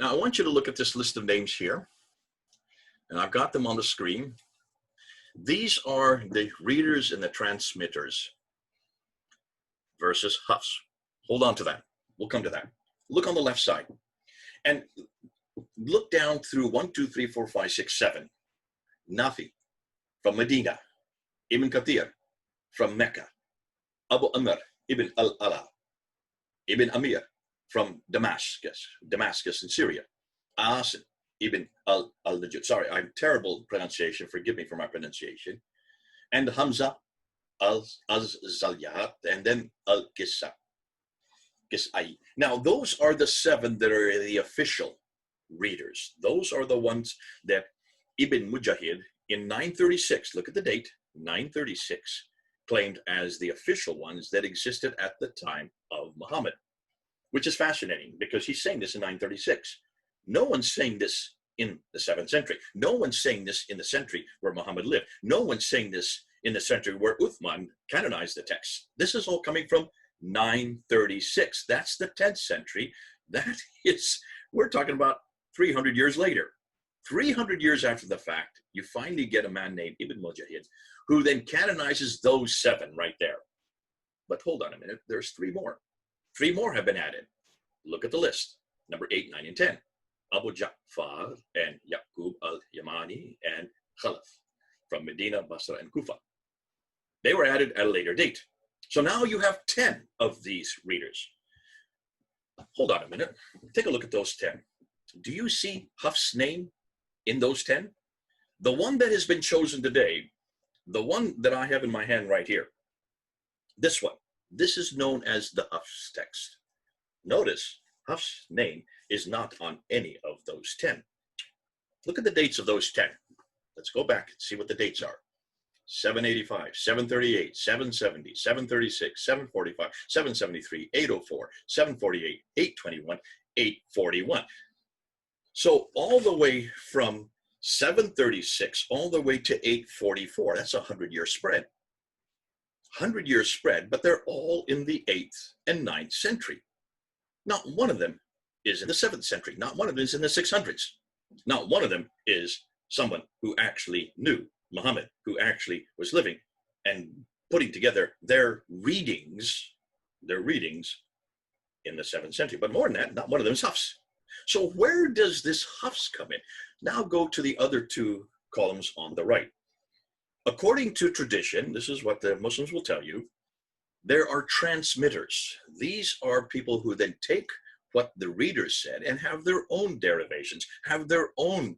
Now I want you to look at this list of names here, and I've got them on the screen. These are the readers and the transmitters versus Hufs. Hold on to that. We'll come to that. Look on the left side and look down through 1, 2, 3, 4, 5, 6, 7. Nafi from Medina, Ibn Kathir from Mecca, Abu Amr ibn al-Ala, Ibn Amir from Damascus in Syria, Asim ibn al-Najud. Sorry, I'm terrible pronunciation. Forgive me for my pronunciation. And Hamza al-Zalyat, and then al-Qisai. Now, those are the 7 that are the official readers. Those are the ones that Ibn Mujahid in 936, look at the date, 936, claimed as the official ones that existed at the time of Muhammad, which is fascinating because he's saying this in 936. No one's saying this in the 7th century. No one's saying this in the century where Muhammad lived. No one's saying this in the century where Uthman canonized the text. This is all coming from 936. That's the 10th century. That is, we're talking about 300 years later. 300 years after the fact, you finally get a man named Ibn Mujahid who then canonizes those 7 right there. But hold on a minute, there's 3 more. 3 more have been added. Look at the list. Number 8, 9, and 10. Abu Ja'far and Yaqub al-Yamani and Khalaf from Medina, Basra, and Kufa. They were added at a later date. So now you have 10 of these readers. Hold on a minute. Take a look at those 10. Do you see Hafs' name in those 10? The one that has been chosen today, the one that I have in my hand right here, this one, this is known as the Hafs text. Notice Hafs' name is not on any of those 10. Look at the dates of those 10. Let's go back and see what the dates are. 785, 738, 770, 736, 745, 773, 804, 748, 821, 841. So all the way from 736 all the way to 844, that's a 100-year spread. 100-year spread, but they're all in the 8th and 9th century. Not one of them is in the 7th century. Not one of them is in the 600s. Not one of them is someone who actually knew Muhammad, who actually was living and putting together their readings in the 7th century. But more than that, not one of them is Hafs. So where does this Hafs come in? Now go to the other 2 columns on the right. According to tradition, this is what the Muslims will tell you, there are transmitters. These are people who then take what the readers said and have their own derivations, have their own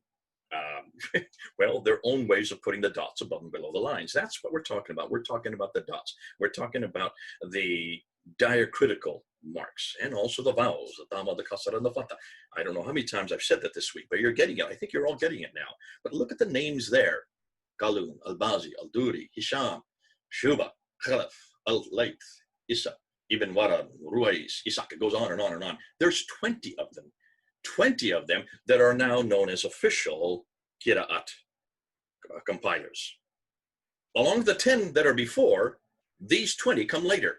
their own ways of putting the dots above and below the lines. That's what we're talking about. We're talking about the dots. We're talking about the diacritical marks and also the vowels, the dhamma, the kasra, and the fatha. I don't know how many times I've said that this week, but you're getting it. I think you're all getting it now. But look at the names there. Qalun, Al-Bazi, Al-Duri, Hisham, Shuba, Khalaf, Al-Layth, Isa, Ibn Warad, Ruwais, Isaac. It goes on and on and on. There's 20 of them. 20 of them that are now known as official Qira'at compilers. Along the 10 that are before, these 20 come later.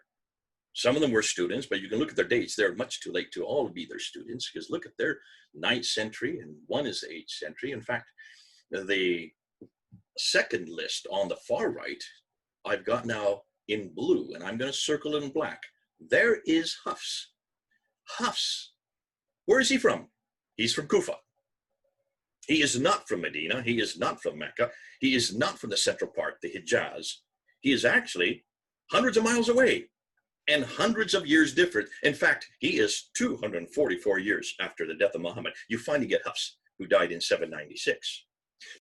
Some of them were students, but you can look at their dates. They're much too late to all be their students because look at their 9th century and one is the 8th century. In fact, the second list on the far right, I've got now in blue and I'm going to circle it in black. There is Hafs. Hafs. Where is he from? He's from Kufa. He is not from Medina. He is not from Mecca. He is not from the central part, the Hijaz. He is actually hundreds of miles away and hundreds of years different. In fact, he is 244 years after the death of Muhammad. You finally get Hafs, who died in 796.